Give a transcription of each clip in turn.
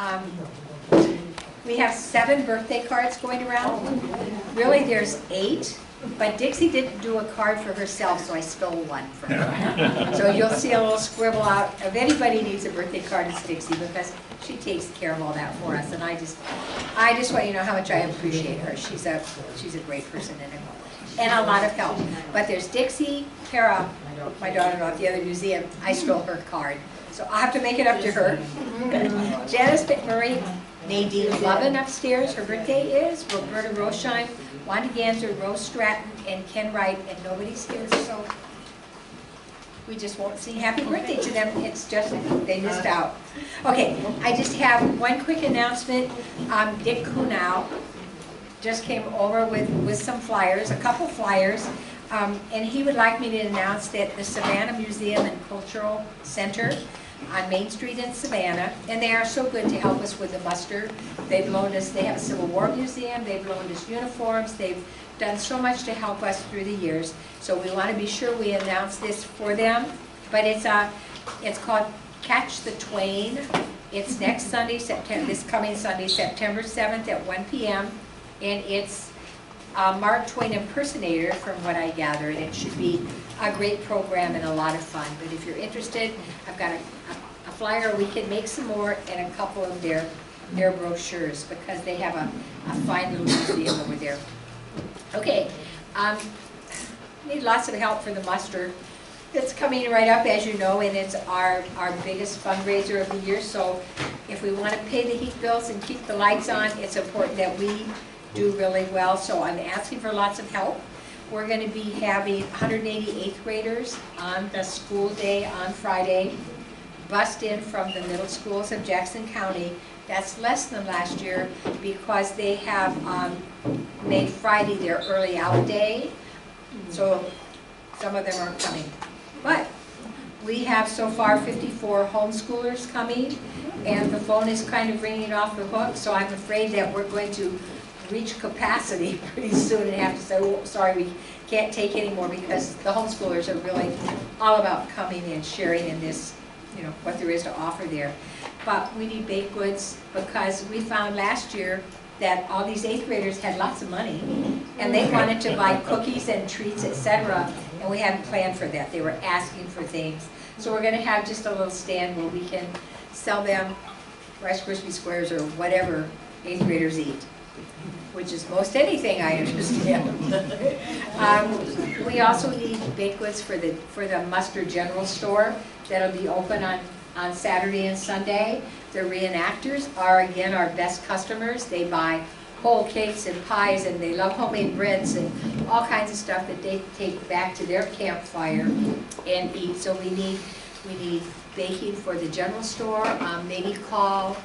Um, we have 7 birthday cards going around. Really, there's 8. But Dixie didn't do a card for herself, so I stole one from her. So you'll see a little scribble out. If anybody needs a birthday card, it's Dixie, because she takes care of all that for us. And I just want you to know how much I appreciate her. She's a great person and a lot of help. But there's Dixie, Kara, my daughter-in-law at the other museum. I stole her card, so I'll have to make it up to her. Janice McMurray, Nadine Lovin upstairs. Her birthday is Roberta Rosheim, Wanda Ganser, Rose Stratton, and Ken Wright, and nobody's here, so we just won't sing happy birthday to them. It's just, they missed out. Okay, I just have one quick announcement. Dick Kunow just came over with some flyers, a couple flyers, and he would like me to announce that the Savannah Museum and Cultural Center on Main Street in Savannah, and they are so good to help us with the muster. They've loaned us, they have a Civil War museum, they've loaned us uniforms, they've done so much to help us through the years. So we want to be sure we announce this for them. But it's called Catch the Twain. It's next Sunday, this coming Sunday, September 7th at 1 p.m. And it's Mark Twain impersonator, from what I gather, and it should be a great program and a lot of fun. But if you're interested, I've got a flyer. We can make some more and a couple of their brochures, because they have a fine little museum over there. Okay, need lots of help for the muster. It's coming right up, as you know, and it's our biggest fundraiser of the year. So if we want to pay the heat bills and keep the lights on, it's important that we do really well. So I'm asking for lots of help. We're going to be having 180 8th graders on the school day on Friday, bussed in from the middle schools of Jackson County. That's less than last year, because they have made Friday their early out day. So some of them aren't coming. But we have so far 54 homeschoolers coming, and the phone is kind of ringing off the hook. So I'm afraid that we're going to reach capacity pretty soon and have to say, oh, sorry, we can't take any more, because the homeschoolers are really all about coming and sharing in this, you know, what there is to offer there. But we need baked goods, because we found last year that all these 8th graders had lots of money, and they wanted to buy cookies and treats, etc., and we hadn't planned for that. They were asking for things. So we're going to have just a little stand where we can sell them Rice Krispie Squares or whatever 8th graders eat, which is most anything, I understand. We also need baked goods for the Muster General Store that'll be open on Saturday and Sunday. The reenactors are, again, our best customers. They buy whole cakes and pies, and they love homemade breads and all kinds of stuff that they take back to their campfire and eat. So we need baking for the general store. Maybe call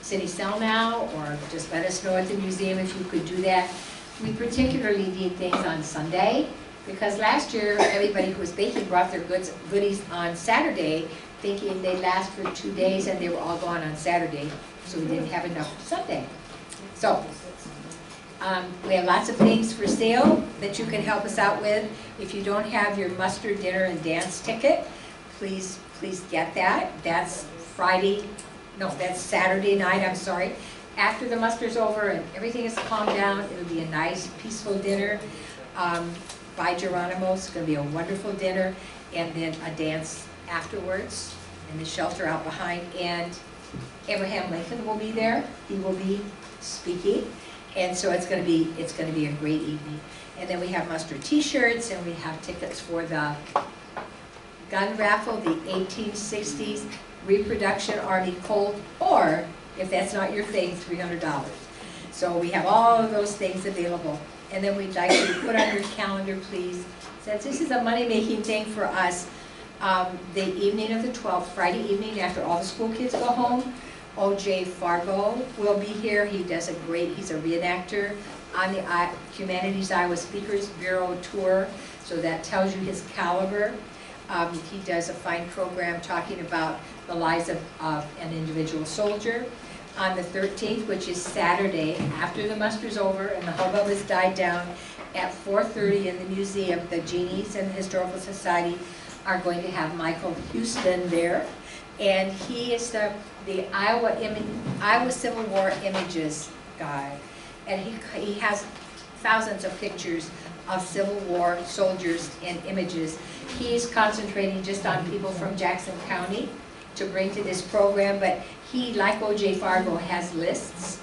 City Cell now, or just let us know at the museum if you could do that. We particularly need things on Sunday, because last year everybody who was baking brought their goodies on Saturday, thinking they'd last for 2 days, and they were all gone on Saturday, so we didn't have enough for Sunday. So we have lots of things for sale that you can help us out with. If you don't have your muster dinner and dance ticket, please get that. That's that's Saturday night, I'm sorry. After the muster's over and everything is calmed down, it'll be a nice, peaceful dinner by Geronimo. It's going to be a wonderful dinner, and then a dance afterwards in the shelter out behind. And Abraham Lincoln will be there. He will be speaking, and so it's going to be a great evening. And then we have muster T-shirts, and we have tickets for the gun raffle, the 1860s reproduction Army Colt, or if that's not your thing, $300. So we have all of those things available. And then we'd like you to put on your calendar, please, since this is a money-making thing for us, the evening of the 12th, Friday evening, after all the school kids go home, O.J. Fargo will be here. He's a reenactor on the Humanities Iowa Speakers Bureau tour, so that tells you his caliber. He does a fine program talking about the lives of an individual soldier. On the 13th, which is Saturday, after the muster's over and the hubbub has died down, at 4:30 in the museum, the Genies and the Historical Society are going to have Michael Houston there And he is the Iowa Civil War images guy. And he has thousands of pictures of Civil War soldiers and images. He's concentrating just on people from Jackson County to bring to this program, but he, like O.J. Fargo, has lists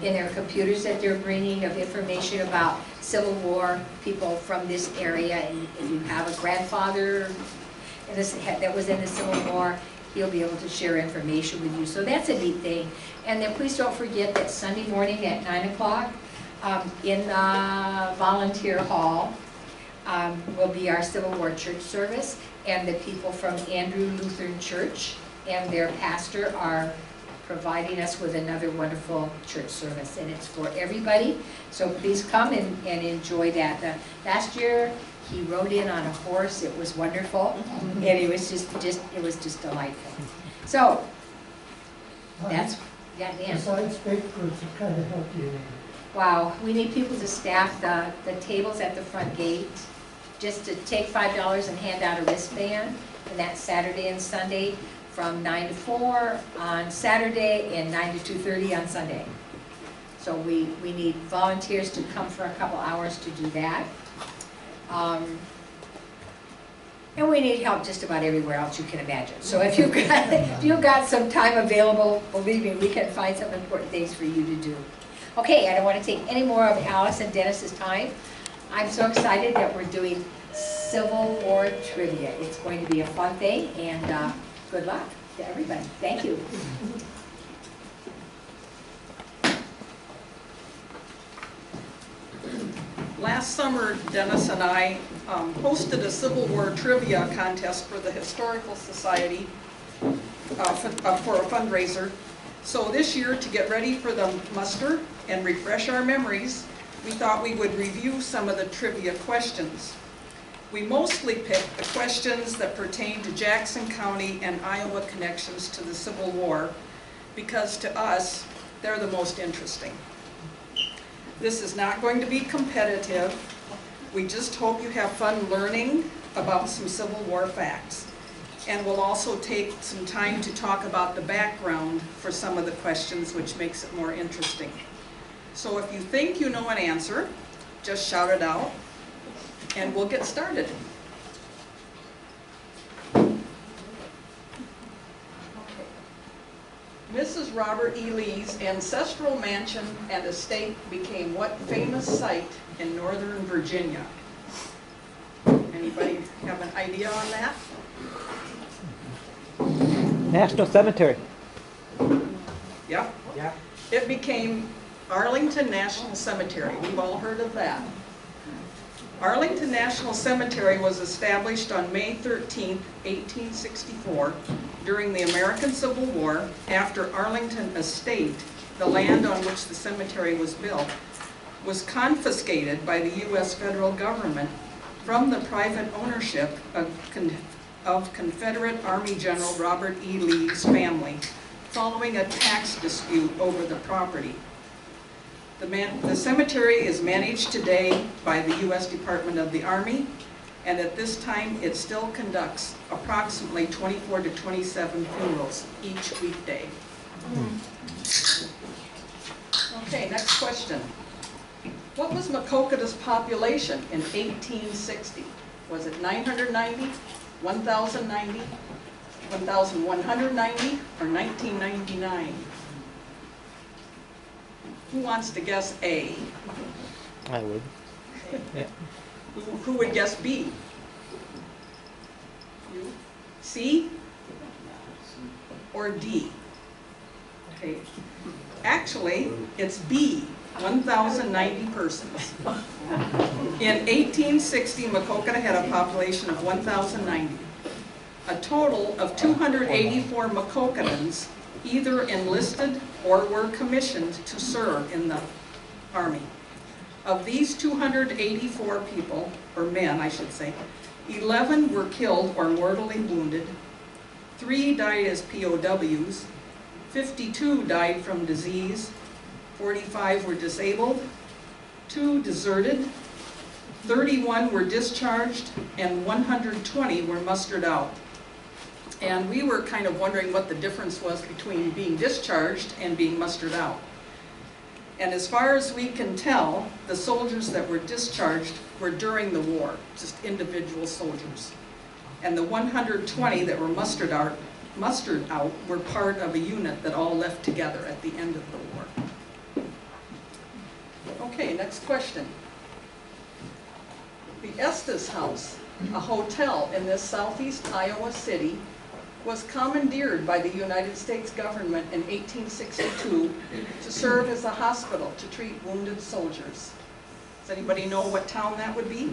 in their computers that they're bringing of information about Civil War people from this area. And if you have a grandfather that was in the Civil War, he'll be able to share information with you. So that's a neat thing. And then please don't forget that Sunday morning at 9 o'clock in the volunteer hall will be our Civil War church service, and the people from Andrew Lutheran Church and their pastor are providing us with another wonderful church service, and it's for everybody. So please come and enjoy that. Last year he rode in on a horse. It was wonderful, and it was just delightful. So that's Dan. Besides baked goods, what kind of help do you need? Wow, we need people to staff the tables at the front gate, just to take $5 and hand out a wristband, and that's Saturday and Sunday from 9 to 4 on Saturday and 9 to 2:30 on Sunday. So we need volunteers to come for a couple hours to do that. And we need help just about everywhere else you can imagine. So if you've got some time available, believe me, we can find some important things for you to do. Okay, I don't want to take any more of Alice and Dennis's time. I'm so excited that we're doing Civil War trivia. It's going to be a fun thing, and good luck to everybody. Thank you. Last summer, Dennis and I hosted a Civil War trivia contest for the Historical Society for a fundraiser. So this year, to get ready for the muster and refresh our memories, we thought we would review some of the trivia questions. We mostly picked the questions that pertain to Jackson County and Iowa connections to the Civil War, because to us, they're the most interesting. This is not going to be competitive. We just hope you have fun learning about some Civil War facts. And we'll also take some time to talk about the background for some of the questions, which makes it more interesting. So if you think you know an answer, just shout it out, and we'll get started. Mrs. Robert E. Lee's ancestral mansion and estate became what famous site in Northern Virginia? Anybody have an idea on that? National Cemetery. Yep. Yeah. It became Arlington National Cemetery. We've all heard of that. Arlington National Cemetery was established on May 13, 1864, during the American Civil War, after Arlington Estate, the land on which the cemetery was built, was confiscated by the U.S. federal government from the private ownership of Confederate Army General Robert E. Lee's family, following a tax dispute over the property. The cemetery is managed today by the U.S. Department of the Army, and at this time it still conducts approximately 24 to 27 funerals each weekday. Okay, next question. What was Maquoketa's population in 1860? Was it 990, 1,090, 1,190, or 1999? Who wants to guess A? I would. Yeah. Who would guess B? You? C? Or D? Okay. Actually, it's B, 1,090 persons. In 1860, Maquoketa had a population of 1,090. A total of 284 Maquoketans either enlisted or were commissioned to serve in the Army. Of these 284 people, or men I should say, 11 were killed or mortally wounded, 3 died as POWs, 52 died from disease, 45 were disabled, 2 deserted, 31 were discharged, and 120 were mustered out. And we were kind of wondering what the difference was between being discharged and being mustered out. And as far as we can tell, the soldiers that were discharged were during the war, just individual soldiers. And the 120 that were mustered out were part of a unit that all left together at the end of the war. Okay, next question. The Estes House, a hotel in this southeast Iowa city, was commandeered by the United States government in 1862 to serve as a hospital to treat wounded soldiers. Does anybody know what town that would be?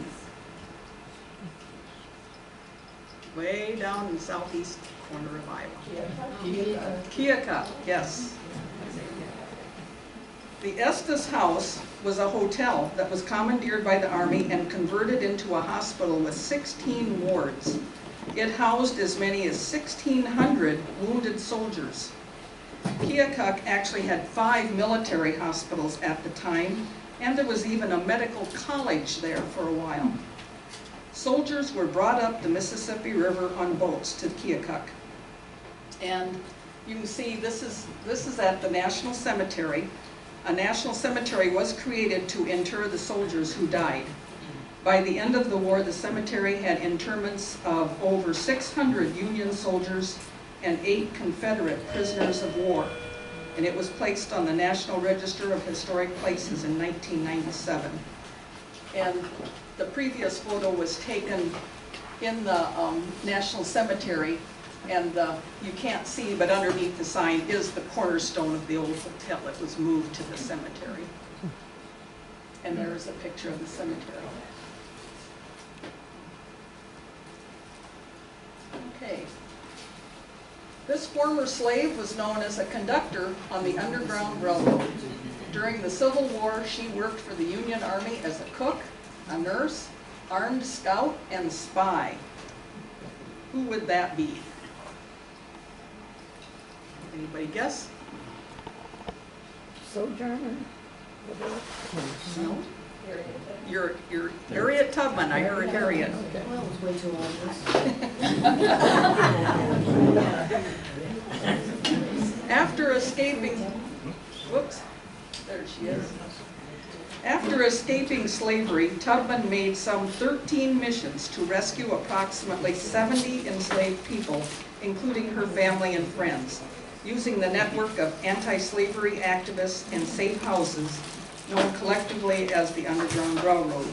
Way down in the southeast corner of Iowa. Keokuk, yes. The Estes House was a hotel that was commandeered by the Army and converted into a hospital with 16 wards. It housed as many as 1,600 wounded soldiers. Keokuk actually had 5 military hospitals at the time, and there was even a medical college there for a while. Soldiers were brought up the Mississippi River on boats to Keokuk. And you can see this is at the National Cemetery. A national cemetery was created to inter the soldiers who died. By the end of the war, the cemetery had interments of over 600 Union soldiers and 8 Confederate prisoners of war. And it was placed on the National Register of Historic Places in 1997. And the previous photo was taken in the National Cemetery, and you can't see, but underneath the sign is the cornerstone of the old hotel that was moved to the cemetery. And there is a picture of the cemetery. Okay. This former slave was known as a conductor on the Underground Railroad. During the Civil War, she worked for the Union Army as a cook, a nurse, armed scout, and spy. Who would that be? Anybody guess? Sojourner? No? You're Harriet Tubman. I heard Harriet. Well, it was way too obvious. After escaping, whoops, there she is. After escaping slavery, Tubman made some 13 missions to rescue approximately 70 enslaved people, including her family and friends, using the network of anti-slavery activists and safe houses known collectively as the Underground Railroad.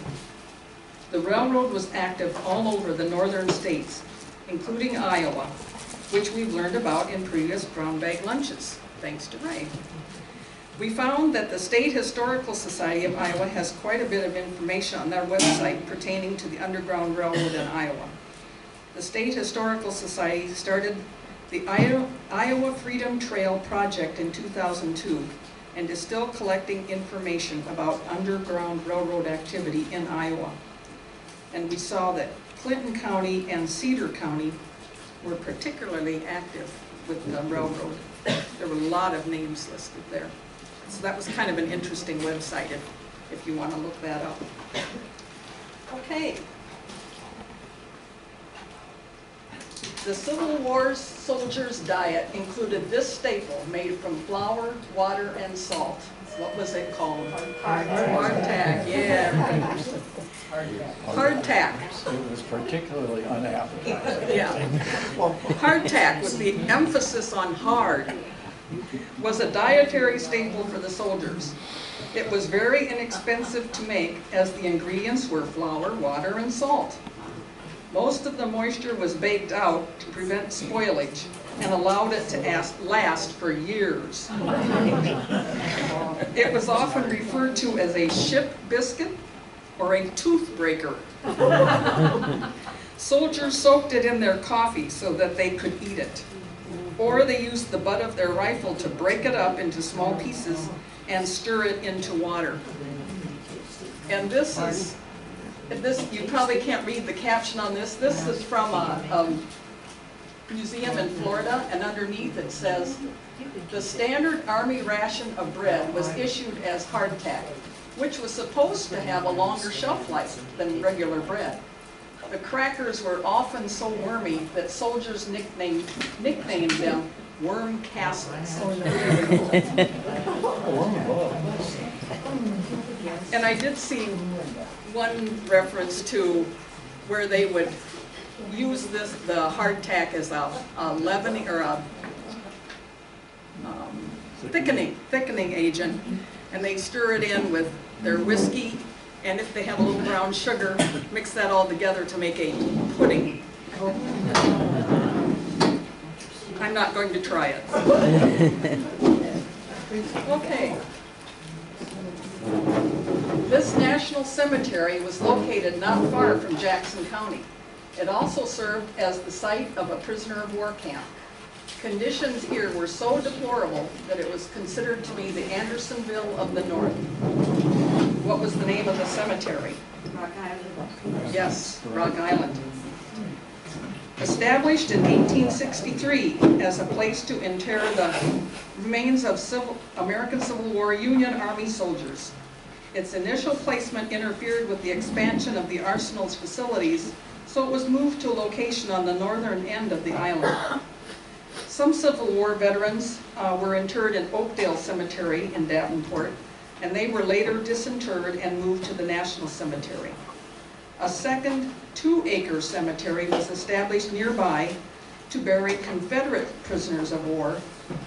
The railroad was active all over the northern states, including Iowa, which we've learned about in previous brown bag lunches, thanks to Ray. We found that the State Historical Society of Iowa has quite a bit of information on their website pertaining to the Underground Railroad in Iowa. The State Historical Society started the Iowa Freedom Trail Project in 2002 and is still collecting information about Underground Railroad activity in Iowa. And we saw that Clinton County and Cedar County were particularly active with the railroad. There were a lot of names listed there. So that was kind of an interesting website if you want to look that up. Okay. The Civil War soldiers' diet included this staple made from flour, water, and salt. What was it called? Hardtack, yeah. Hardtack. It was particularly unappetizing. Yeah. Hardtack, with the emphasis on hard, was a dietary staple for the soldiers. It was very inexpensive to make, as the ingredients were flour, water, and salt. Most of the moisture was baked out to prevent spoilage and allowed it to last for years. It was often referred to as a ship biscuit or a tooth breaker. Soldiers soaked it in their coffee so that they could eat it. Or they used the butt of their rifle to break it up into small pieces and stir it into water. And this is, you probably can't read the caption on this. This is from a museum in Florida, and underneath it says, the standard Army ration of bread was issued as hardtack, which was supposed to have a longer shelf life than regular bread. the crackers were often so wormy that soldiers nicknamed them worm castles. And I did see one reference to where they would use the hardtack as a leavening or a thickening agent, and they stir it in with their whiskey, and if they have a little brown sugar, mix that all together to make a pudding. I'm not going to try it. Okay. This national cemetery was located not far from Jackson County. It also served as the site of a prisoner of war camp. Conditions here were so deplorable that it was considered to be the Andersonville of the North. What was the name of the cemetery? Rock Island. Yes, Rock Island. Established in 1863 as a place to inter the remains of American Civil War Union Army soldiers. Its initial placement interfered with the expansion of the arsenal's facilities, so it was moved to a location on the northern end of the island. Some Civil War veterans were interred in Oakdale Cemetery in Davenport, and they were later disinterred and moved to the National Cemetery. A second 2-acre cemetery was established nearby to bury Confederate prisoners of war,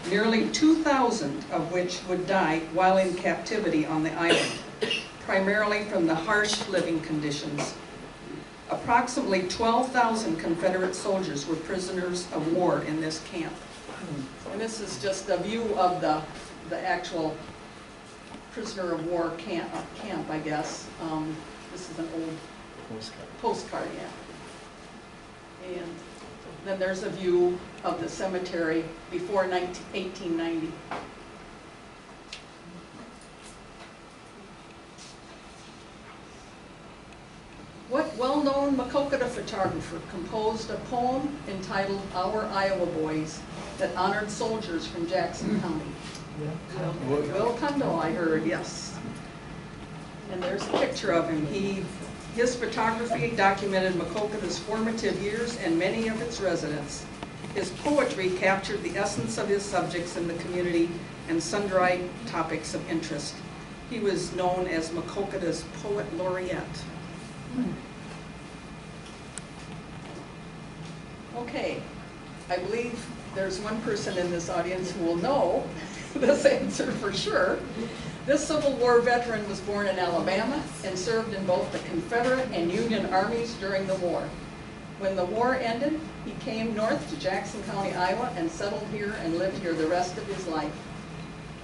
nearly 2,000 of which would die while in captivity on the island, primarily from the harsh living conditions. Approximately 12,000 Confederate soldiers were prisoners of war in this camp. And this is just a view of the actual prisoner of war camp, I guess. This is an old postcard, yeah. And then there's a view of the cemetery before 1890. What well-known Maquoketa photographer composed a poem entitled Our Iowa Boys that honored soldiers from Jackson County? Will Kundal, I heard, yes. And there's a picture of him. His photography documented Maquoketa's formative years and many of its residents. His poetry captured the essence of his subjects in the community and sundry topics of interest. He was known as Maquoketa's poet laureate. Okay, I believe there's one person in this audience who will know this answer for sure. This Civil War veteran was born in Alabama and served in both the Confederate and Union armies during the war. When the war ended, he came north to Jackson County, Iowa, and settled here and lived here the rest of his life.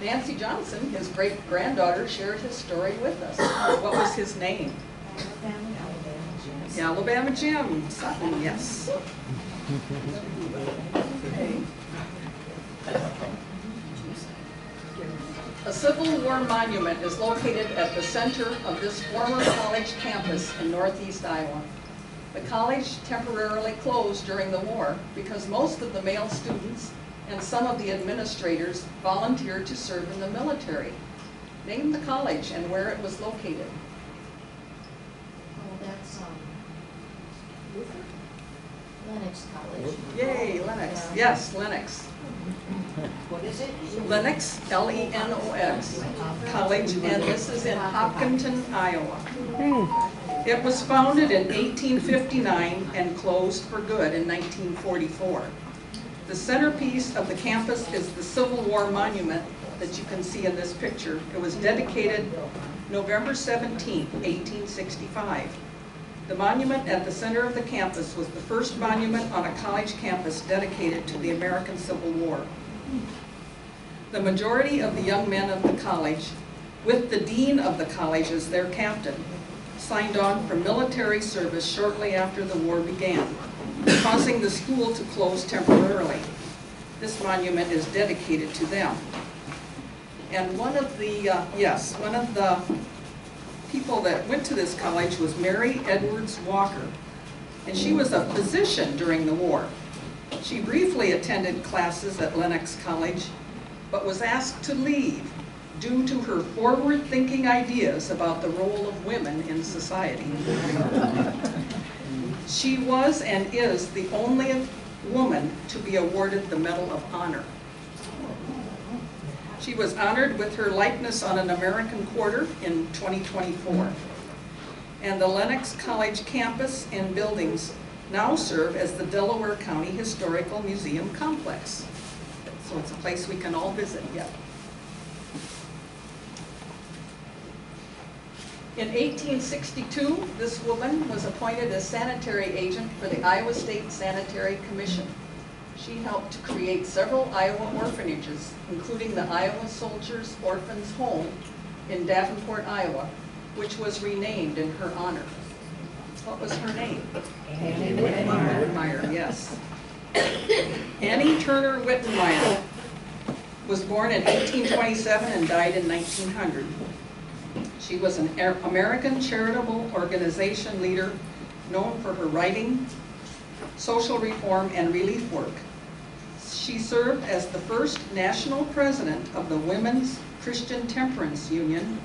Nancy Johnson, his great-granddaughter, shared his story with us. What was his name? Alabama Jim Sutton, yes. Okay. A Civil War monument is located at the center of this former college campus in northeast Iowa. The college temporarily closed during the war because most of the male students and some of the administrators volunteered to serve in the military. Name the college and where it was located. Oh, that's Lennox College. Yay, Lennox. Yes, Lennox. What is it? Lennox, L-E-N-O-X, College, and this is in Hopkinton, Iowa. It was founded in 1859 and closed for good in 1944. The centerpiece of the campus is the Civil War monument that you can see in this picture. It was dedicated November 17, 1865. The monument at the center of the campus was the first monument on a college campus dedicated to the American Civil War. The majority of the young men of the college, with the dean of the college as their captain, signed on for military service shortly after the war began, causing the school to close temporarily. This monument is dedicated to them. And one of the people that went to this college was Mary Edwards Walker, and she was a physician during the war. She briefly attended classes at Lennox College, but was asked to leave due to her forward-thinking ideas about the role of women in society. She was and is the only woman to be awarded the Medal of Honor. She was honored with her likeness on an American quarter in 2024. And the Lenox College campus and buildings now serve as the Delaware County Historical Museum Complex. So it's a place we can all visit yet. In 1862, this woman was appointed as sanitary agent for the Iowa State Sanitary Commission. She helped to create several Iowa orphanages, including the Iowa Soldiers Orphans Home in Davenport, Iowa, which was renamed in her honor. What was her name? Annie Wittenmeyer, yes. Annie Turner Wittenmeyer was born in 1827 and died in 1900. She was an American charitable organization leader known for her writing, social reform, and relief work. She served as the first national president of the Women's Christian Temperance Union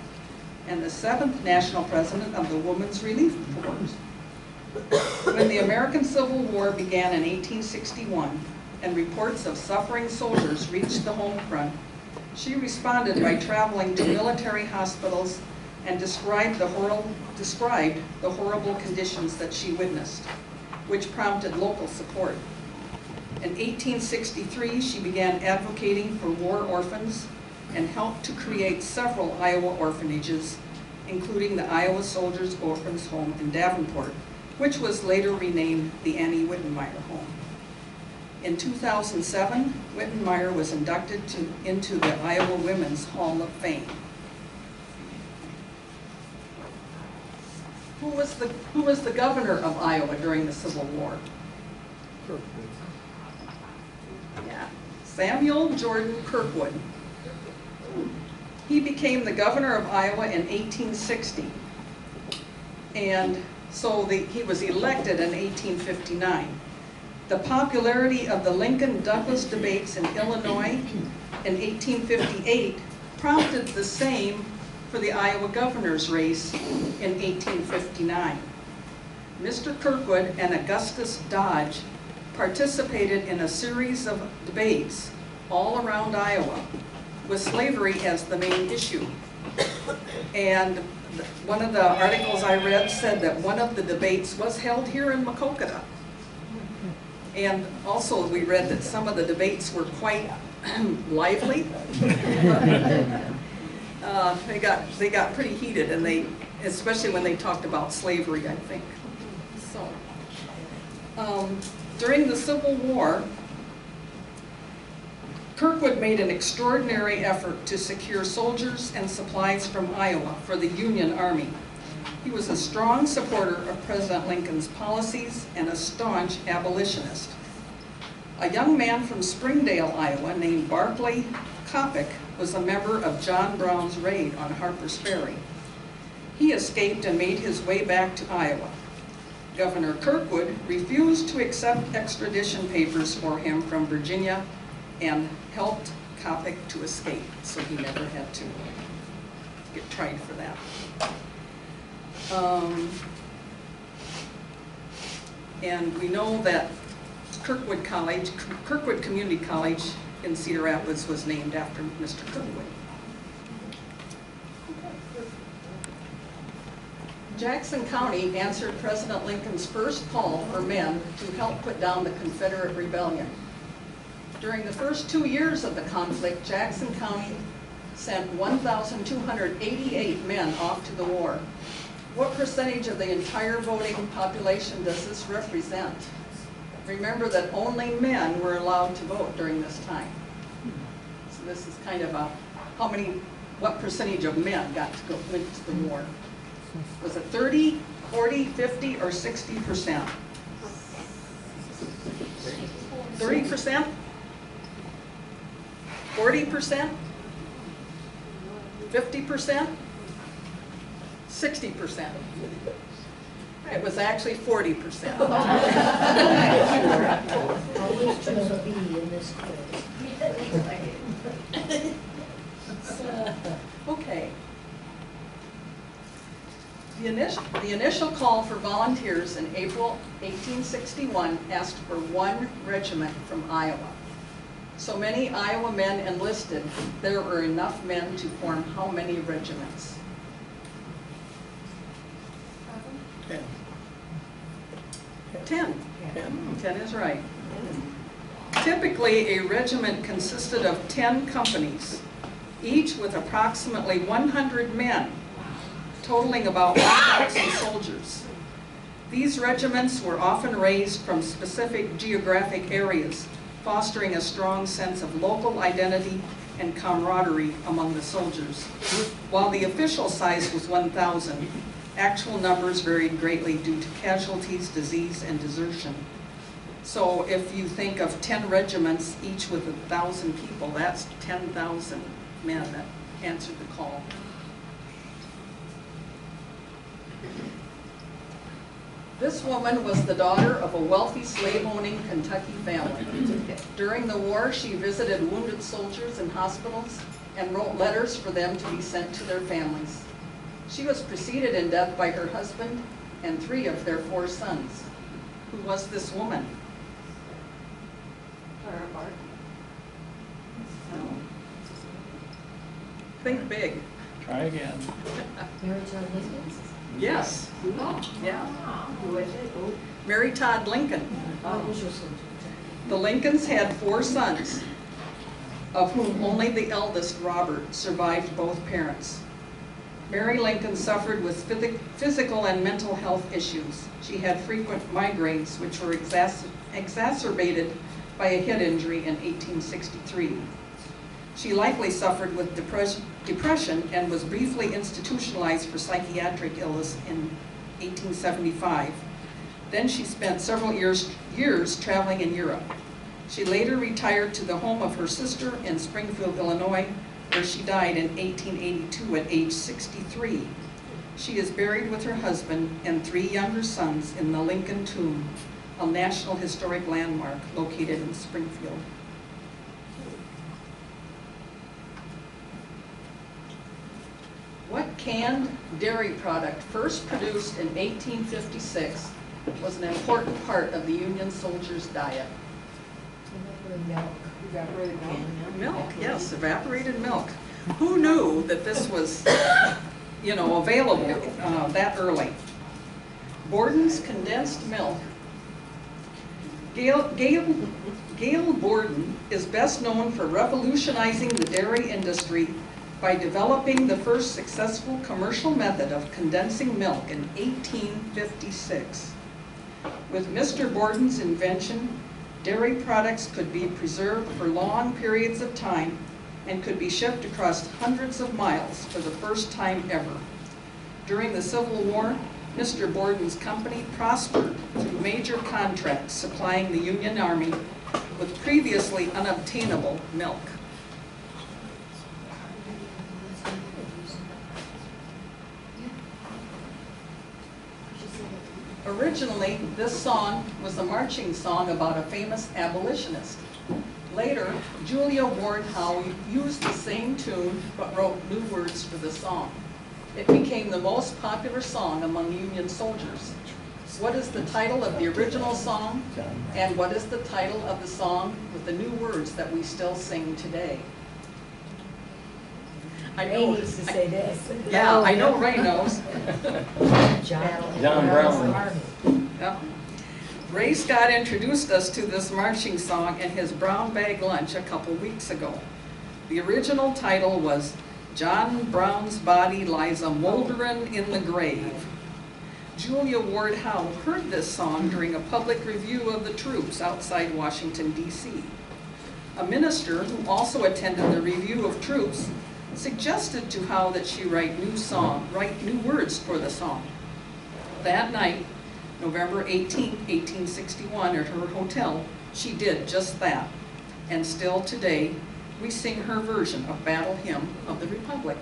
and the 7th national president of the Women's Relief Corps. When the American Civil War began in 1861 and reports of suffering soldiers reached the home front, she responded by traveling to military hospitals and described the horrible conditions that she witnessed, which prompted local support. In 1863, she began advocating for war orphans and helped to create several Iowa orphanages, including the Iowa Soldiers Orphans Home in Davenport, which was later renamed the Annie Wittenmeyer Home. In 2007, Wittenmeyer was inducted into the Iowa Women's Hall of Fame. Who was the governor of Iowa during the Civil War? Yeah, Samuel Jordan Kirkwood. He became the governor of Iowa in 1860, and so he was elected in 1859. The popularity of the Lincoln-Douglas debates in Illinois in 1858 prompted the same for the Iowa governor's race in 1859. Mr. Kirkwood and Augustus Dodge participated in a series of debates all around Iowa with slavery as the main issue. And one of the articles I read said that one of the debates was held here in Maquoketa. And also we read that some of the debates were quite lively. They got pretty heated, and especially when they talked about slavery, I think. So, during the Civil War, Kirkwood made an extraordinary effort to secure soldiers and supplies from Iowa for the Union Army. He was a strong supporter of President Lincoln's policies and a staunch abolitionist. A young man from Springdale, Iowa, named Barclay Coppock was a member of John Brown's raid on Harper's Ferry. He escaped and made his way back to Iowa. Governor Kirkwood refused to accept extradition papers for him from Virginia and helped Coppock to escape, so he never had to get tried for that. And we know that Kirkwood Community College in Cedar Rapids was named after Mr. Kirkwood. Jackson County answered President Lincoln's first call for men to help put down the Confederate rebellion. During the first 2 years of the conflict, Jackson County sent 1,288 men off to the war. What percentage of the entire voting population does this represent? Remember that only men were allowed to vote during this time. So this is kind of what percentage of men went to the war? Was it 30, 40, 50, or 60%? 30%? 40%? 50%? 60%? It was actually 40%. Always choose a B in this quiz. Okay. The initial call for volunteers in April 1861 asked for 1 regiment from Iowa. So many Iowa men enlisted, there were enough men to form how many regiments? 10. 10 is right. Typically, a regiment consisted of 10 companies, each with approximately 100 men, totaling about 1,000 soldiers. These regiments were often raised from specific geographic areas, fostering a strong sense of local identity and camaraderie among the soldiers. While the official size was 1,000, actual numbers varied greatly due to casualties, disease, and desertion. So if you think of 10 regiments, each with 1,000 people, that's 10,000 men that answered the call. This woman was the daughter of a wealthy slave-owning Kentucky family. During the war, she visited wounded soldiers in hospitals and wrote letters for them to be sent to their families. She was preceded in death by her husband and 3 of their 4 sons. Who was this woman? Clara Barton. No. Think big. Try again. Mary John Lincoln. Yes. Oh. Yeah. Who is it? Oh. Mary Todd Lincoln. Oh, who's your son? The Lincolns had 4 sons, of whom only the eldest, Robert, survived both parents. Mary Lincoln suffered with physical and mental health issues. She had frequent migraines, which were exacerbated by a head injury in 1863. She likely suffered with depression and was briefly institutionalized for psychiatric illness in 1875. Then she spent several years traveling in Europe. She later retired to the home of her sister in Springfield, Illinois, where she died in 1882 at age 63. She is buried with her husband and 3 younger sons in the Lincoln Tomb, a National Historic Landmark located in Springfield. What canned dairy product first produced in 1856 was an important part of the Union soldiers' diet? Milk. Evaporated milk. Milk, yes, evaporated milk. Who knew that this was, available that early? Borden's condensed milk. Gail Borden is best known for revolutionizing the dairy industry by developing the first successful commercial method of condensing milk in 1856. With Mr. Borden's invention, dairy products could be preserved for long periods of time and could be shipped across hundreds of miles for the first time ever. During the Civil War, Mr. Borden's company prospered through major contracts supplying the Union Army with previously unobtainable milk. Originally, this song was a marching song about a famous abolitionist. Later, Julia Ward Howe used the same tune but wrote new words for the song. It became the most popular song among Union soldiers. What is the title of the original song, and what is the title of the song with the new words that we still sing today? Ray needs to say this. Yeah, I know Ray knows. John Brown. Yeah. Ray Scott introduced us to this marching song in his brown bag lunch a couple weeks ago. The original title was John Brown's Body Lies a Mouldering in the Grave. Julia Ward Howe heard this song during a public review of the troops outside Washington, D.C. A minister who also attended the review of troops suggested to Howe that she write new words for the song. That night, November 18, 1861, at her hotel, she did just that. And still today, we sing her version of Battle Hymn of the Republic.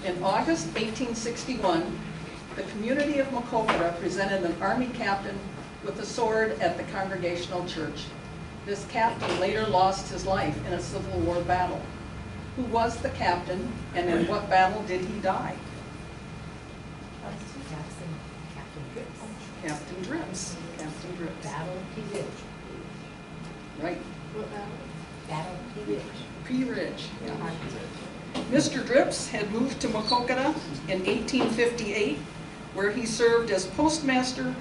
In August 1861, the community of Maquoketa presented an Army captain with a sword at the Congregational Church. This captain later lost his life in a Civil War battle. Who was the captain, and in what battle did he die? Captain Drips. Captain Drips. Captain Drips. Battle of Pea Ridge. Right. Battle of Pea Ridge. Pea Ridge. Yeah. Mr. Drips had moved to Maquoketa in 1858, where he served as postmaster,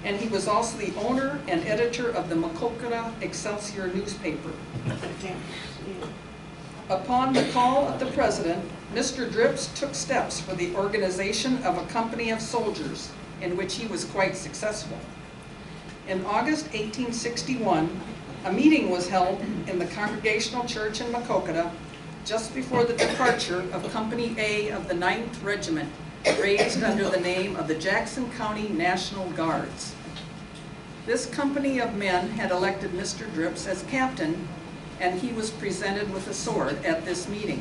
and he was also the owner and editor of the Maquoketa Excelsior newspaper. Upon the call of the president, Mr. Drips took steps for the organization of a company of soldiers, in which he was quite successful. In August 1861, a meeting was held in the Congregational Church in Maquoketa just before the departure of Company A of the 9th Regiment, raised under the name of the Jackson County National Guards. This company of men had elected Mr. Drips as captain, and he was presented with a sword at this meeting.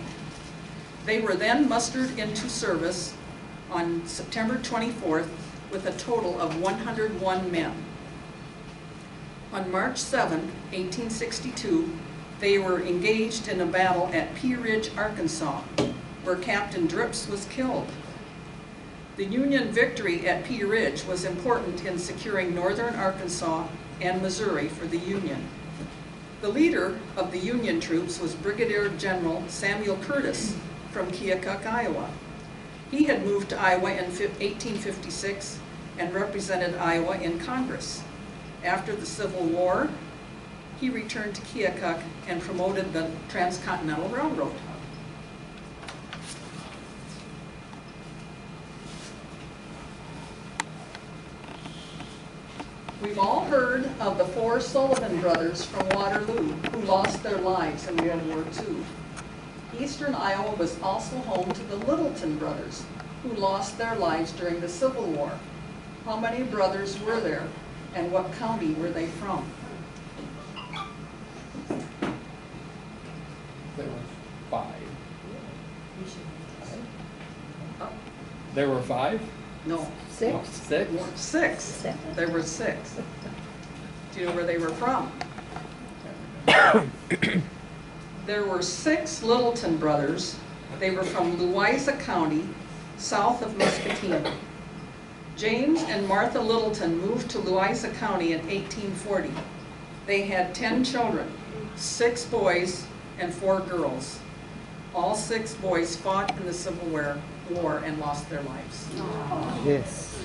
They were then mustered into service on September 24th with a total of 101 men. On March 7, 1862, they were engaged in a battle at Pea Ridge, Arkansas, where Captain Drips was killed. The Union victory at Pea Ridge was important in securing northern Arkansas and Missouri for the Union. The leader of the Union troops was Brigadier General Samuel Curtis from Keokuk, Iowa. He had moved to Iowa in 1856 and represented Iowa in Congress. After the Civil War, he returned to Keokuk and promoted the Transcontinental Railroad. We've all heard of the 4 Sullivan brothers from Waterloo who lost their lives in World War II. Eastern Iowa was also home to the Littleton brothers who lost their lives during the Civil War. How many brothers were there, and what county were they from? There were 5. There were 5? No, No, 6? 6. There were 6. Do you know where they were from? There were 6 Littleton brothers. They were from Louisa County, south of Muscatine. James and Martha Littleton moved to Louisa County in 1840. They had 10 children, 6 boys and 4 girls. All 6 boys fought in the Civil War and lost their lives. Yes.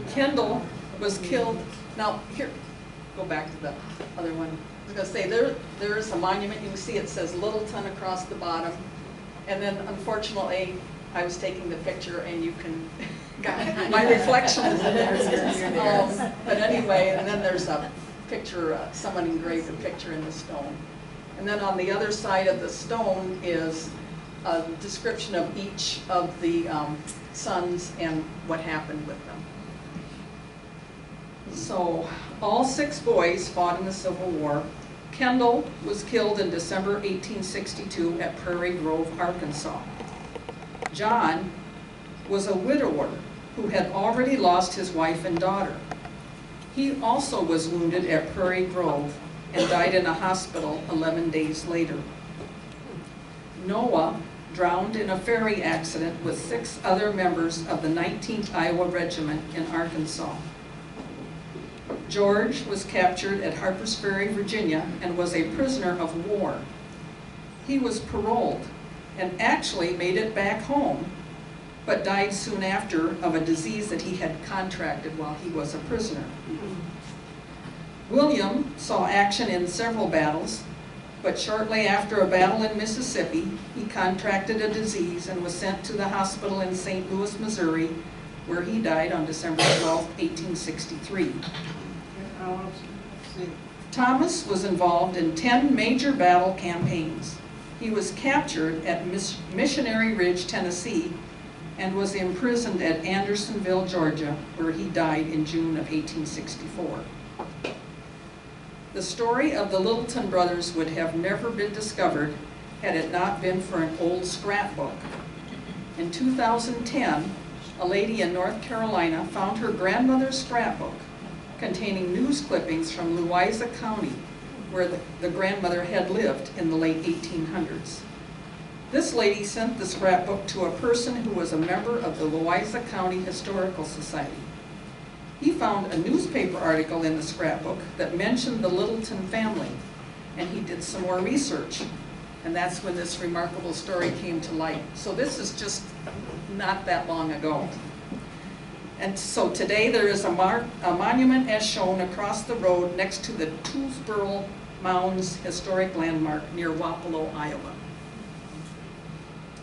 Kendall was killed. Now, here, go back to the other one. I was going to say, there is a monument. You can see it says Littleton across the bottom. And then, unfortunately, I was taking the picture, and you can, my reflection is in there. But anyway, and then there's a picture, someone engraved a picture in the stone. And then on the other side of the stone is a description of each of the sons and what happened with them. So all 6 boys fought in the Civil War. Kendall was killed in December 1862 at Prairie Grove, Arkansas. John was a widower who had already lost his wife and daughter. He also was wounded at Prairie Grove and died in a hospital 11 days later. Noah drowned in a ferry accident with 6 other members of the 19th Iowa Regiment in Arkansas. George was captured at Harpers Ferry, Virginia, and was a prisoner of war. He was paroled and actually made it back home, but died soon after of a disease that he had contracted while he was a prisoner. William saw action in several battles, but shortly after a battle in Mississippi, he contracted a disease and was sent to the hospital in St. Louis, Missouri, where he died on December 12, 1863. Thomas was involved in 10 major battle campaigns. He was captured at Missionary Ridge, Tennessee, and was imprisoned at Andersonville, Georgia, where he died in June of 1864. The story of the Littleton brothers would have never been discovered had it not been for an old scrapbook. In 2010, a lady in North Carolina found her grandmother's scrapbook containing news clippings from Louisa County, where the grandmother had lived in the late 1800s. This lady sent the scrapbook to a person who was a member of the Loiza County Historical Society. He found a newspaper article in the scrapbook that mentioned the Littleton family, and he did some more research. And that's when this remarkable story came to light. So this is just not that long ago. And so today there is a monument as shown across the road next to the Toolsboro Mounds Historic Landmark near Wapello, Iowa.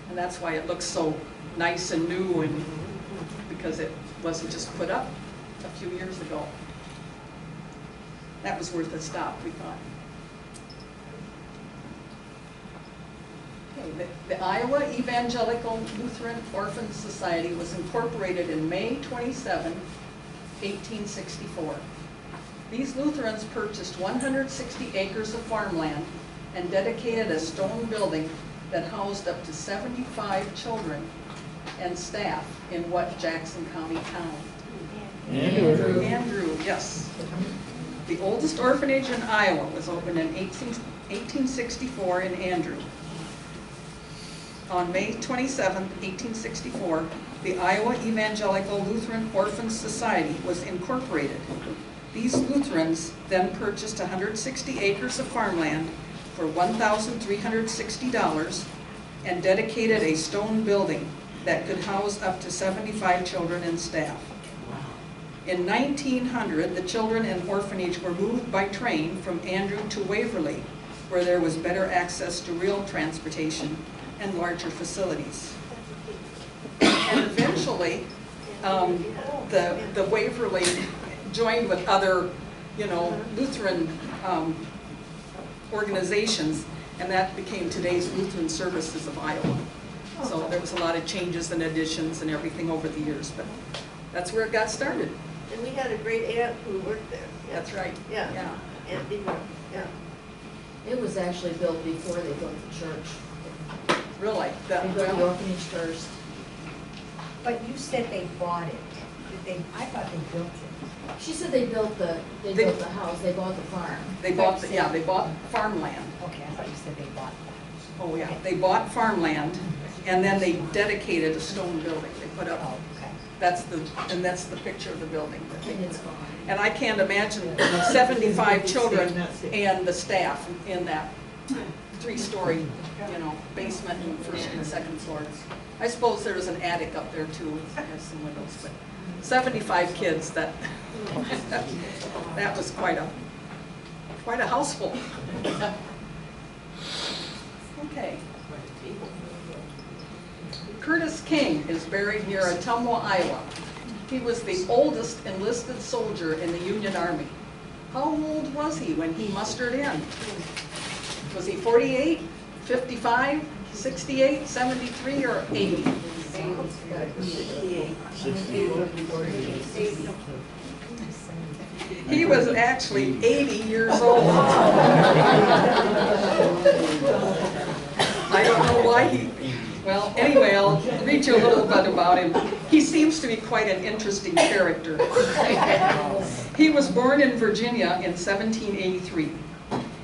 And that's why it looks so nice and new, and because it wasn't just put up a few years ago. That was worth a stop, we thought. Okay, the Iowa Evangelical Lutheran Orphan Society was incorporated in May 27, 1864. These Lutherans purchased 160 acres of farmland and dedicated a stone building that housed up to 75 children and staff in what Jackson County town? Andrew, yes. The oldest orphanage in Iowa was opened in 1864 in Andrew. On May 27, 1864, the Iowa Evangelical Lutheran Orphan Society was incorporated. These Lutherans then purchased 160 acres of farmland for $1,360 and dedicated a stone building that could house up to 75 children and staff. In 1900, the children and orphanage were moved by train from Andrew to Waverly, where there was better access to rail transportation and larger facilities. And eventually, the Waverly joined with other, Lutheran organizations, and that became today's Lutheran Services of Iowa. So there was a lot of changes and additions and everything over the years, but that's where it got started. And we had a great aunt who worked there. Yeah. That's right. Yeah. Yeah. Aunt Bieber, yeah. It was actually built before they built the church. Really. They built the Well, orphanage first. But you said they bought it. I thought they built it. She said they built the house, they bought the farm. they bought farmland. Okay, I thought you said they bought Oh, yeah. They bought farmland, and then they dedicated a stone building. They put it. up, Oh, okay. that's the picture of the building that they And put it's up. gone. And I can't imagine 75 children and the staff in that three-story, basement and first and second floors. I suppose there's an attic up there too, it has some windows, but 75 kids, that was quite a houseful. Okay. Curtis King is buried near Ottumwa, Iowa. He was the oldest enlisted soldier in the Union Army. How old was he when he mustered in? Was he 48, 55, 68, 73, or 80? 68. He was actually 80 years old. I don't know why well, anyway, I'll read you a little bit about him. He seems to be quite an interesting character. He was born in Virginia in 1783.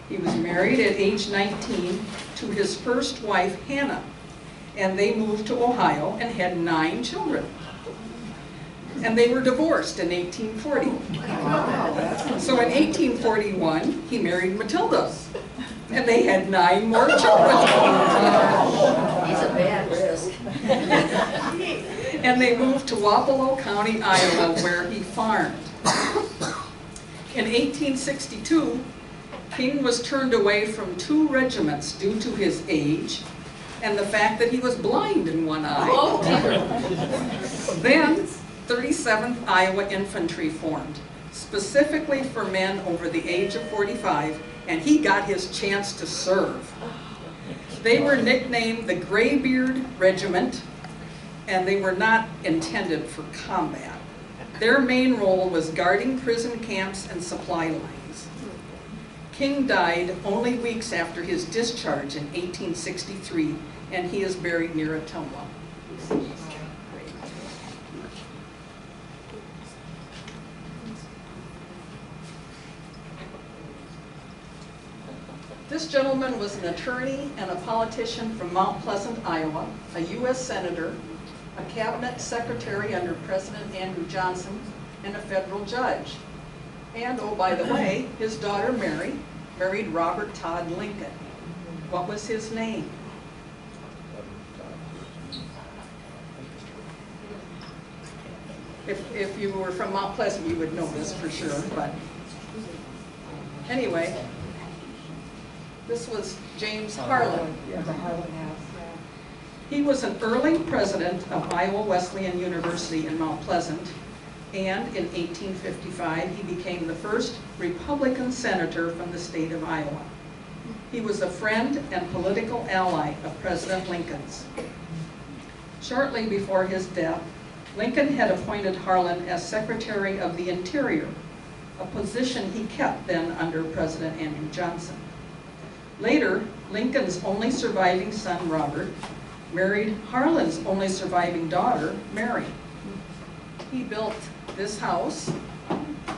He was married at age 19 to his first wife, Hannah, and they moved to Ohio and had 9 children. And they were divorced in 1840. So in 1841, he married Matilda, and they had 9 more children. He's a bad risk. And they moved to Wapello County, Iowa, where he farmed. In 1862, King was turned away from 2 regiments due to his age and the fact that he was blind in one eye. Oh, dear. Then, 37th Iowa Infantry formed, specifically for men over the age of 45, and he got his chance to serve. They were nicknamed the Graybeard Regiment, and they were not intended for combat. Their main role was guarding prison camps and supply lines. King died only weeks after his discharge in 1863, and he is buried near Ottumwa. This gentleman was an attorney and a politician from Mount Pleasant, Iowa, a U.S. Senator, a cabinet secretary under President Andrew Johnson, and a federal judge. And, oh, by the way, his daughter Mary married Robert Todd Lincoln. What was his name? If you were from Mount Pleasant, you would know this for sure, but anyway, this was James Harlan. He was an early president of Iowa Wesleyan University in Mount Pleasant, and in 1855 he became the first Republican senator from the state of Iowa. He was a friend and political ally of President Lincoln's. Shortly before his death, Lincoln had appointed Harlan as Secretary of the Interior, a position he kept then under President Andrew Johnson. Later, Lincoln's only surviving son, Robert, married Harlan's only surviving daughter, Mary. He built this house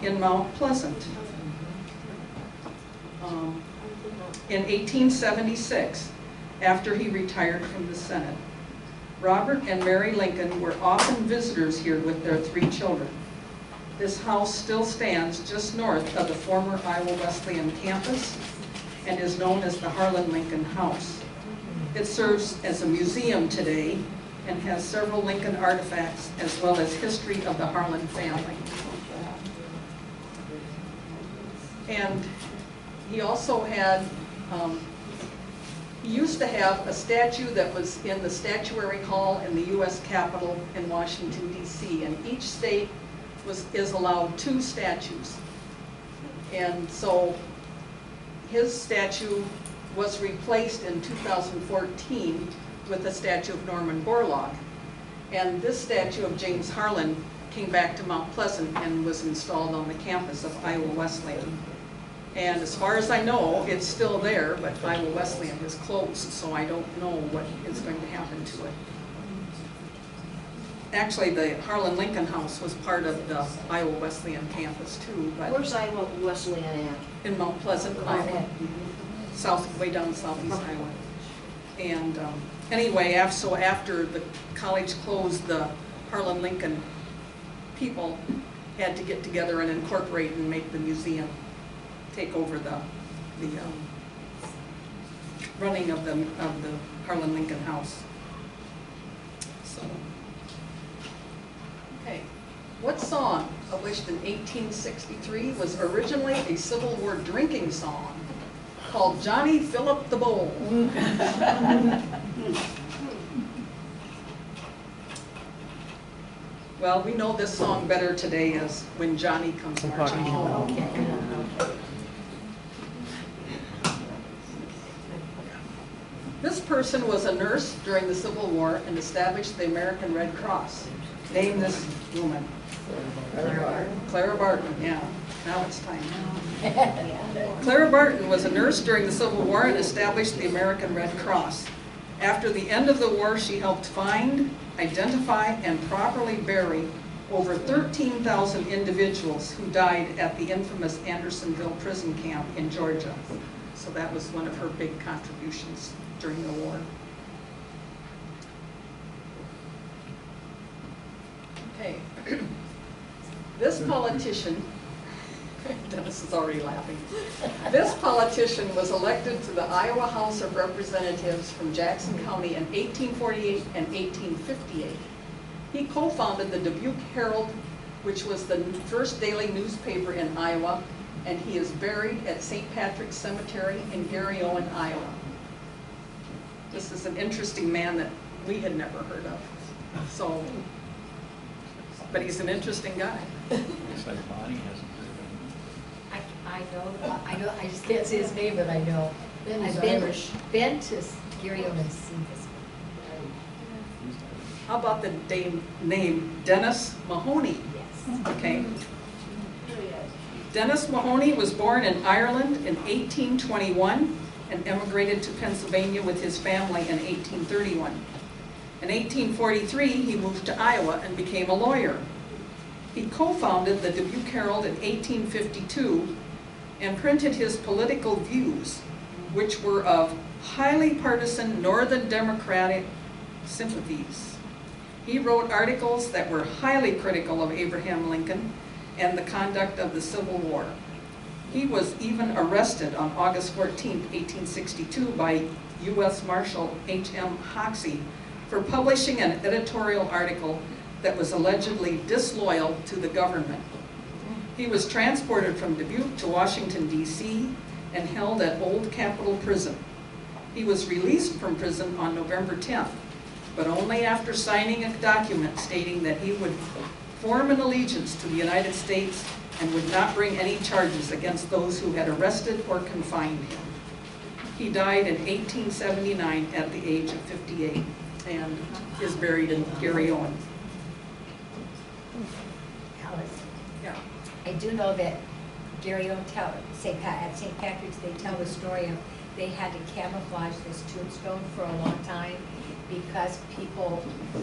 in Mount Pleasant in 1876, after he retired from the Senate. Robert and Mary Lincoln were often visitors here with their 3 children. This house still stands just north of the former Iowa Wesleyan campus and is known as the Harlan Lincoln House. It serves as a museum today and has several Lincoln artifacts as well as history of the Harlan family. And he also had, he used to have a statue that was in the Statuary Hall in the U.S. Capitol in Washington, D.C., and each state is allowed 2 statues. And so his statue was replaced in 2014 with a statue of Norman Borlaug. And this statue of James Harlan came back to Mount Pleasant and was installed on the campus of Iowa Wesleyan. And as far as I know, it's still there, but Iowa Wesleyan is closed, so I don't know what is going to happen to it. Actually, the Harlan Lincoln House was part of the Iowa Wesleyan campus too, but Where's Iowa Wesleyan at? in Mount Pleasant, Iowa, way down southeast Iowa. And anyway, so after the college closed, the Harlan Lincoln people had to get together and incorporate and make the museum take over the running of the Harlan Lincoln House. So, okay, what song, published in 1863, was originally a Civil War drinking song called Johnny Fill Up the Bowl? Well, we know this song better today as When Johnny Comes Marching Home. This person was a nurse during the Civil War and established the American Red Cross. Name this woman. Clara Barton, yeah. Now it's time. Clara Barton was a nurse during the Civil War and established the American Red Cross. After the end of the war, she helped find, identify, and properly bury over 13,000 individuals who died at the infamous Andersonville prison camp in Georgia. So that was one of her big contributions during the war. Okay. This politician, Dennis is already laughing. This politician was elected to the Iowa House of Representatives from Jackson County in 1848 and 1858. He co-founded the Dubuque Herald, which was the first daily newspaper in Iowa, and he is buried at St. Patrick's Cemetery in Garryowen, Iowa. This is an interesting man that we had never heard of. So, but he's an interesting guy. Looks like Bonnie hasn't heard I know, I just can't say his name, but I know. Ben is I've been Irish. to Gary and seen this. How about the name Dennis Mahoney? Yes. Okay. Dennis Mahoney was born in Ireland in 1821 and emigrated to Pennsylvania with his family in 1831. In 1843, he moved to Iowa and became a lawyer. He co-founded the Dubuque Herald in 1852 and printed his political views which were of highly partisan Northern Democratic sympathies. He wrote articles that were highly critical of Abraham Lincoln and the conduct of the Civil War. He was even arrested on August 14, 1862 by U.S. Marshal H.M. Hoxie for publishing an editorial article that was allegedly disloyal to the government. He was transported from Dubuque to Washington, D.C. and held at Old Capitol Prison. He was released from prison on November 10th, but only after signing a document stating that he would form an allegiance to the United States and would not bring any charges against those who had arrested or confined him. He died in 1879 at the age of 58 and is buried in Gary Owen. Alice, Yeah. I do know that Gary Owen at St. Patrick's, they tell the story of they had to camouflage this tombstone for a long time because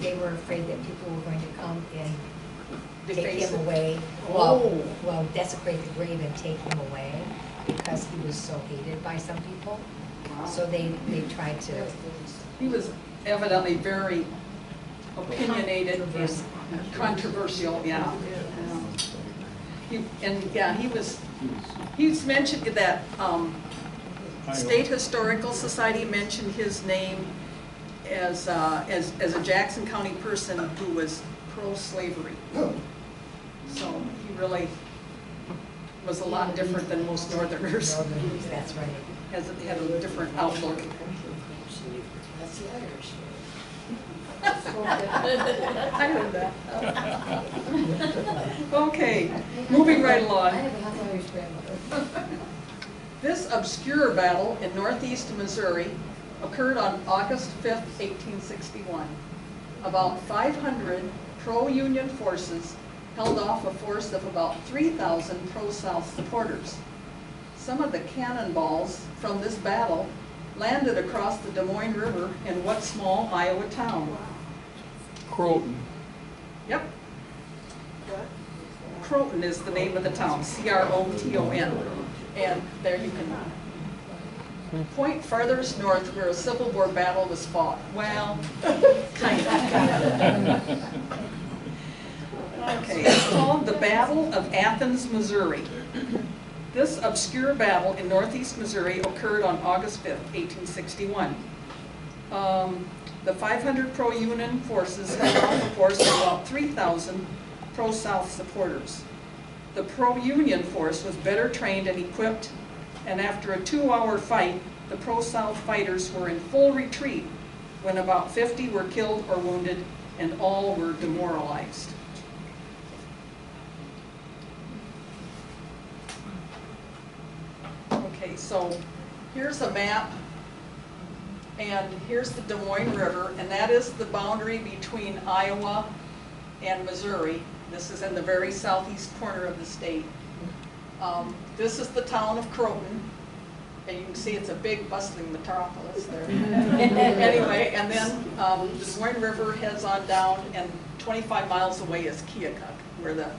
they were afraid that people were going to come and take Deface him it. away. Oh. Well, desecrate the grave and take him away because he was so hated by some people. So they tried to. He was evidently very opinionated and controversial, yeah. He's mentioned that State Historical Society mentioned his name as a Jackson County person who was pro-slavery. So he really was a lot different than most Northerners. That's right. Had a different outlook. That's the Irish. I heard that. Okay, moving right I along. have a half Irish grandmother. This obscure battle in northeast Missouri occurred on August 5th, 1861. About 500 pro-Union forces held off a force of about 3,000 pro-South supporters. Some of the cannonballs from this battle landed across the Des Moines River in what small Iowa town? Croton. Yep. Croton is the name of the town, C-R-O-T-O-N. And there you can point farthest north where a Civil War battle was fought. Well, kind of. Okay, it's called the Battle of Athens, Missouri. This obscure battle in northeast Missouri occurred on August 5th, 1861. The 500 pro-Union forces held off a force of about 3,000 pro-South supporters. The pro-Union force was better trained and equipped, and after a 2-hour fight, the pro-South fighters were in full retreat when about 50 were killed or wounded and all were demoralized. Okay, so here's a map, and here's the Des Moines River, and that is the boundary between Iowa and Missouri. This is in the very southeast corner of the state. This is the town of Croton, and you can see it's a big bustling metropolis there. Anyway, and then the Des Moines River heads on down, and 25 miles away is Keokuk, where the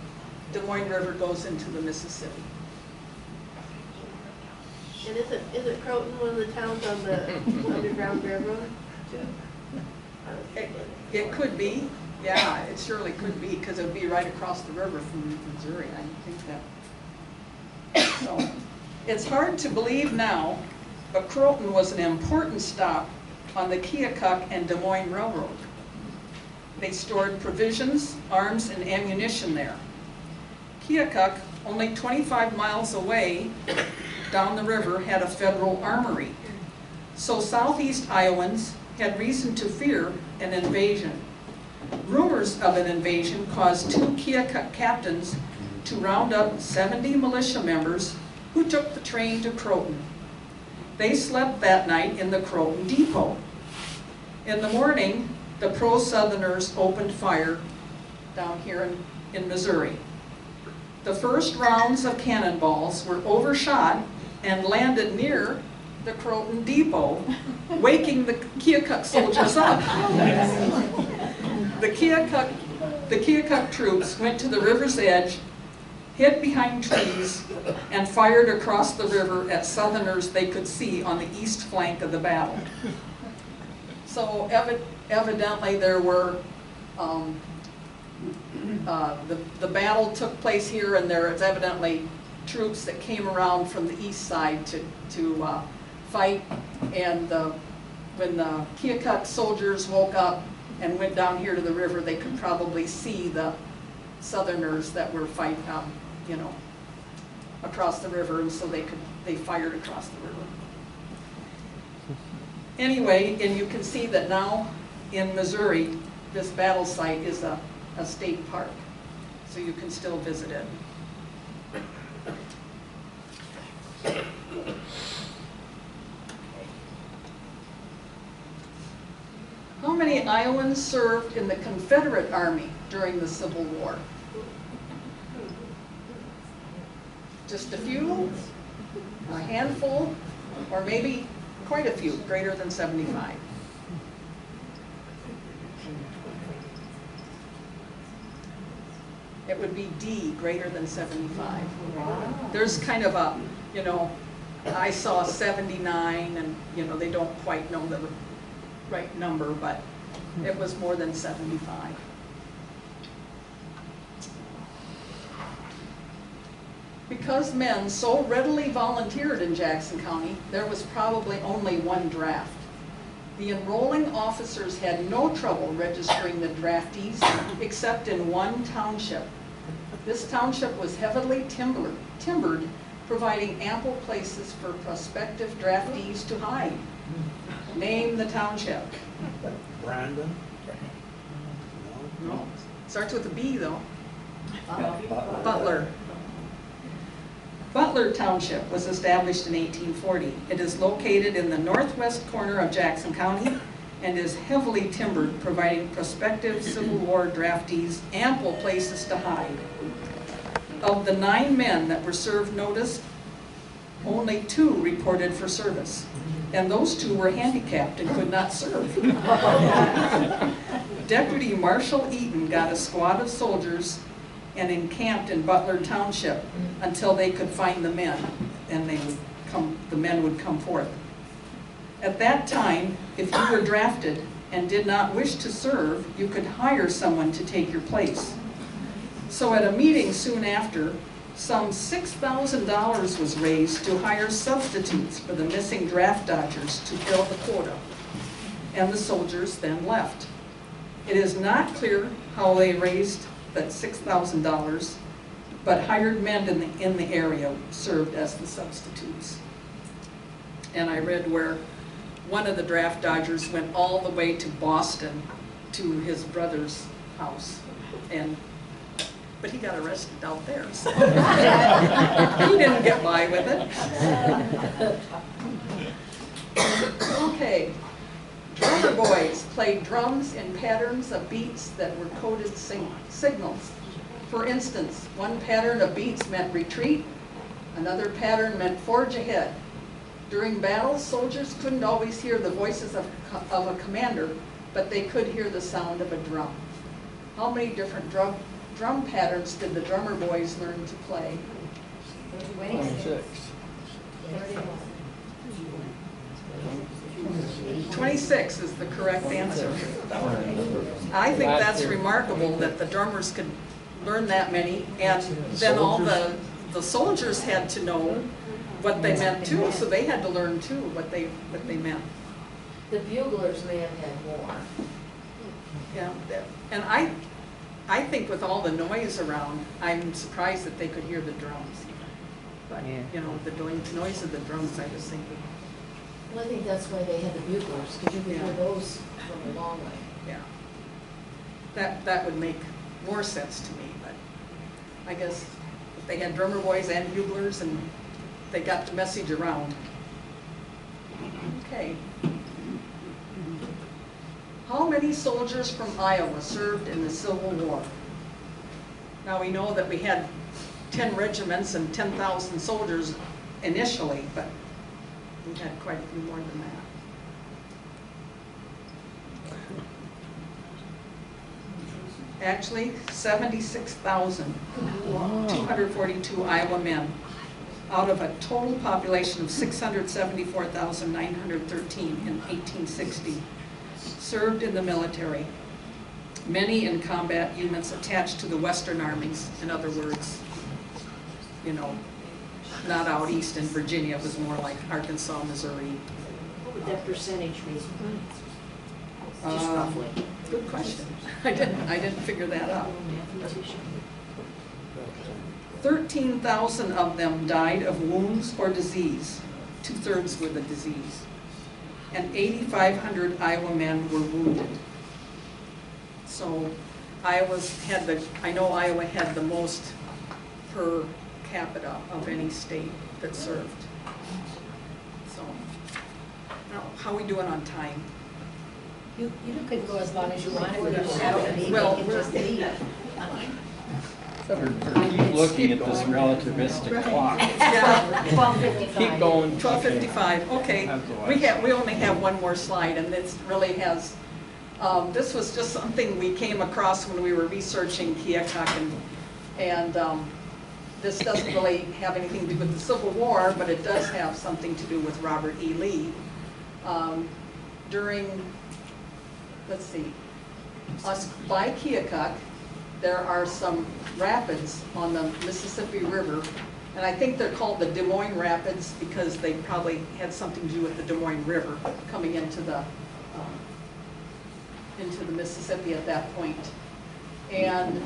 Des Moines River goes into the Mississippi. And isn't Croton one of the towns on the Underground Railroad too? It could be, yeah, it surely could be, because it would be right across the river from Missouri, I think that. So, it's hard to believe now, but Croton was an important stop on the Keokuk and Des Moines Railroad. They stored provisions, arms, and ammunition there. Keokuk, only 25 miles away down the river, had a federal armory. So southeast Iowans had reason to fear an invasion. Rumors of an invasion caused 2 Keokuk captains to round up 70 militia members who took the train to Croton. They slept that night in the Croton depot. In the morning, the pro-Southerners opened fire down here in Missouri. The first rounds of cannonballs were overshot and landed near the Croton depot, waking the Keokuk soldiers up. The Keokuk troops went to the river's edge hid behind trees, and fired across the river at Southerners they could see on the east flank of the battle. So evidently there were, the battle took place here, and there is evidently troops that came around from the east side to fight, and when the Keokuk soldiers woke up and went down here to the river, they could probably see the Southerners that were fighting, across the river, and so they fired across the river. Anyway, and you can see that now in Missouri, this battle site is a state park, so you can still visit it. How many Iowans served in the Confederate Army during the Civil War? Just a few, a handful, or maybe quite a few, greater than 75. It would be D, greater than 75. There's kind of a, I saw 79, and they don't quite know the right number, but it was more than 75. Because men so readily volunteered in Jackson County, there was probably only one draft. The enrolling officers had no trouble registering the draftees except in one township. This township was heavily timbered, providing ample places for prospective draftees to hide. Name the township. Brandon? No. Starts with a B though. Butler. Butler Township was established in 1840. It is located in the northwest corner of Jackson County and is heavily timbered, providing prospective Civil War draftees ample places to hide. Of the 9 men that were served notice, only 2 reported for service, and those 2 were handicapped and could not serve. Deputy Marshal Eaton got a squad of soldiers and encamped in Butler Township until they could find the men, and the men would come forth. At that time, if you were drafted and did not wish to serve, you could hire someone to take your place. So at a meeting soon after, some $6,000 was raised to hire substitutes for the missing draft dodgers to fill the quota, and the soldiers then left. It is not clear how they raised that $6,000, but hired men in the area served as the substitutes. And I read where one of the draft dodgers went all the way to Boston to his brother's house, but he got arrested out there, so he didn't get by with it. Okay. Drummer boys played drums in patterns of beats that were coded signals. For instance, one pattern of beats meant retreat, another pattern meant forge ahead. During battles, soldiers couldn't always hear the voices of a commander, but they could hear the sound of a drum. How many different drum patterns did the drummer boys learn to play? 26. 26 is the correct answer. I think that's remarkable that the drummers could learn that many, and then all the soldiers had to know what they meant too, so they had to learn too what they meant. The buglers may have had more. Yeah, and I think with all the noise around, I'm surprised that they could hear the drums. But the noise of the drums, I was thinking. Well, I think that's why they had the buglers, because you could hear those from a long way. Yeah. That would make more sense to me, but I guess if they had drummer boys and buglers, and they got the message around. Okay. How many soldiers from Iowa served in the Civil War? Now we know that we had 10 regiments and 10,000 soldiers initially, but we had quite a few more than that. Actually, 76,242 Iowa men out of a total population of 674,913 in 1860 served in the military. Many in combat units attached to the Western armies, in other words, you know, not out east in Virginia, it was more like Arkansas, Missouri. What would that percentage be? Just Um, roughly. Good question. I didn't figure that out. Mathematician. 13,000 of them died of wounds or disease, 2/3 with a disease, and 8,500 Iowa men were wounded. So I know Iowa had the most per capita of any state that served. So, now, how are we doing on time? You could go as long as you want. Well, just leave. Keep looking at this relativistic clock. Yeah, 12:55. Keep going. 12:55, okay. We only have one more slide, and this really has, this was just something we came across when we were researching Keokuk, and this doesn't really have anything to do with the Civil War, but it does have something to do with Robert E. Lee. During, let's see, by Keokuk, there are some rapids on the Mississippi River, and I think they're called the Des Moines Rapids because they probably had something to do with the Des Moines River coming into the Mississippi at that point. And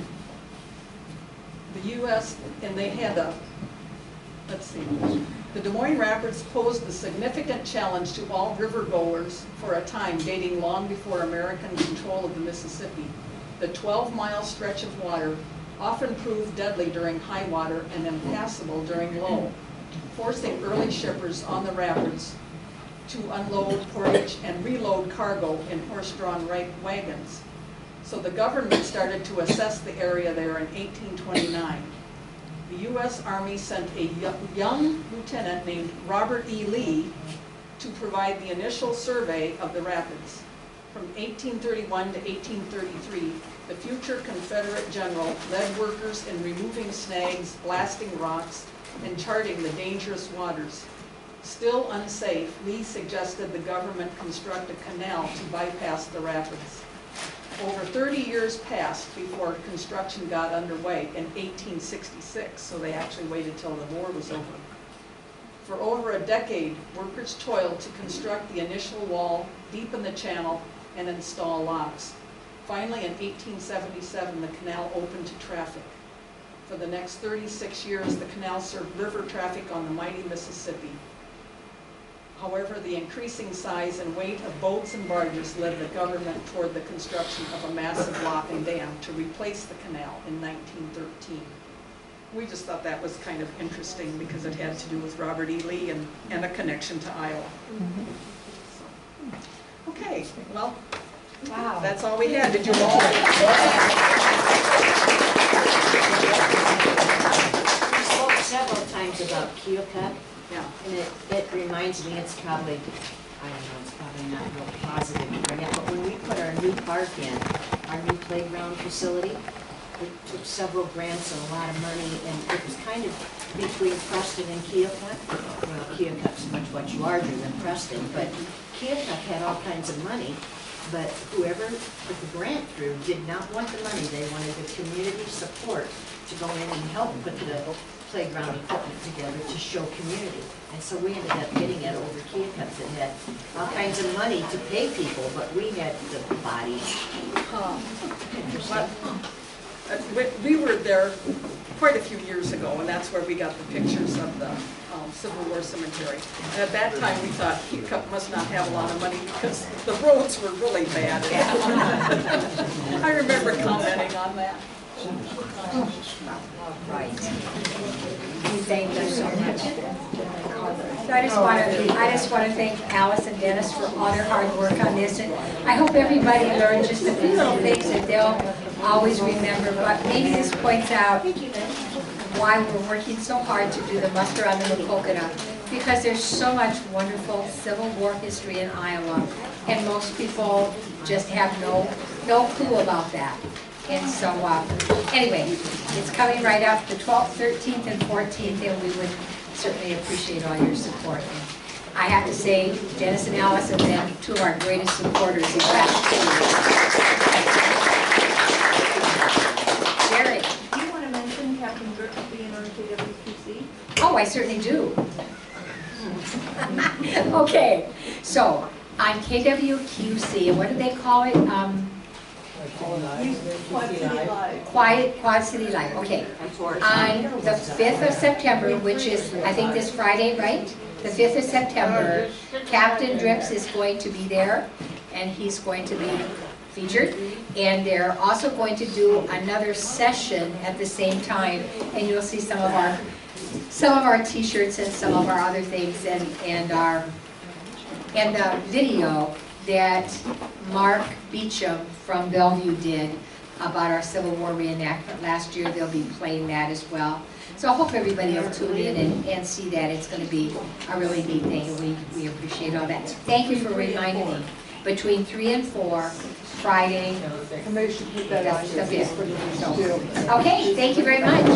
the U.S., and they had let's see, the Des Moines Rapids posed a significant challenge to all river goers for a time dating long before American control of the Mississippi. The 12-mile stretch of water often proved deadly during high water and impassable during low, forcing early shippers on the rapids to unload, portage, and reload cargo in horse-drawn wagons. So the government started to assess the area there in 1829. The U.S. Army sent a young lieutenant named Robert E. Lee to provide the initial survey of the rapids. From 1831 to 1833, the future Confederate general led workers in removing snags, blasting rocks, and charting the dangerous waters. Still unsafe, Lee suggested the government construct a canal to bypass the rapids. Over 30 years passed before construction got underway in 1866, so they actually waited till the war was over. For over a decade, workers toiled to construct the initial wall, deepen the channel, and install locks. Finally, in 1877, the canal opened to traffic. For the next 36 years, the canal served river traffic on the mighty Mississippi. However, the increasing size and weight of boats and barges led the government toward the construction of a massive lock and dam to replace the canal in 1913. We just thought that was kind of interesting because it had to do with Robert E. Lee and a connection to Iowa. So, okay, well, Wow. that's all we had. Did you all? We spoke several times about Keokuk, Yeah. and it reminds me, it's probably, I don't know, it's probably not real positive to bring up, but when we put our new park in, our new playground facility, it took several grants and a lot of money, and it was kind of between Preston and Keokuk. Well, Keokuk's much larger than Preston, but Keokuk had all kinds of money, but whoever put the grant through did not want the money. They wanted the community support to go in and help put the playground equipment together to show community. And so we ended up getting it over Keokuk that had all kinds of money to pay people, but we had the bodies. We were there quite a few years ago, and that's where we got the pictures of the Civil War cemetery. And at that time, we thought Keokuk must not have a lot of money because the roads were really bad. I remember commenting on that. Right. Thank you so much. So I just want to thank Alice and Dennis for all their hard work on this, and I hope everybody learned just a few little things that they'll always remember. But maybe this points out why we're working so hard to do the muster on the Maquoketa, because there's so much wonderful Civil War history in Iowa, and most people just have no clue about that. And so, anyway, it's coming right up, the 12th, 13th, and 14th, and we would certainly appreciate all your support. And I have to say, Dennis and Alice have been two of our greatest supporters these last 2 years. Jerry? Do you want to mention Captain Brooks being on KWQC? Oh, I certainly do. Okay, so on KWQC, and what do they call it? Quad City Live. Quad City Live, okay. On the 5th of September, which is, I think this Friday, right? The 5th of September, Captain Drips is going to be there, and he's going to be featured. And they're also going to do another session at the same time, and you'll see some of our t-shirts and some of our other things, and the video that Mark Beecham from Bellevue did about our Civil War reenactment last year. They'll be playing that as well. So I hope everybody will tune in and see that. It's going to be a really neat thing, and we appreciate all that. Thank you for reminding me. Between 3 and 4, Friday, And they should put that on the your 5th. Facebook So, too. okay, thank you very much.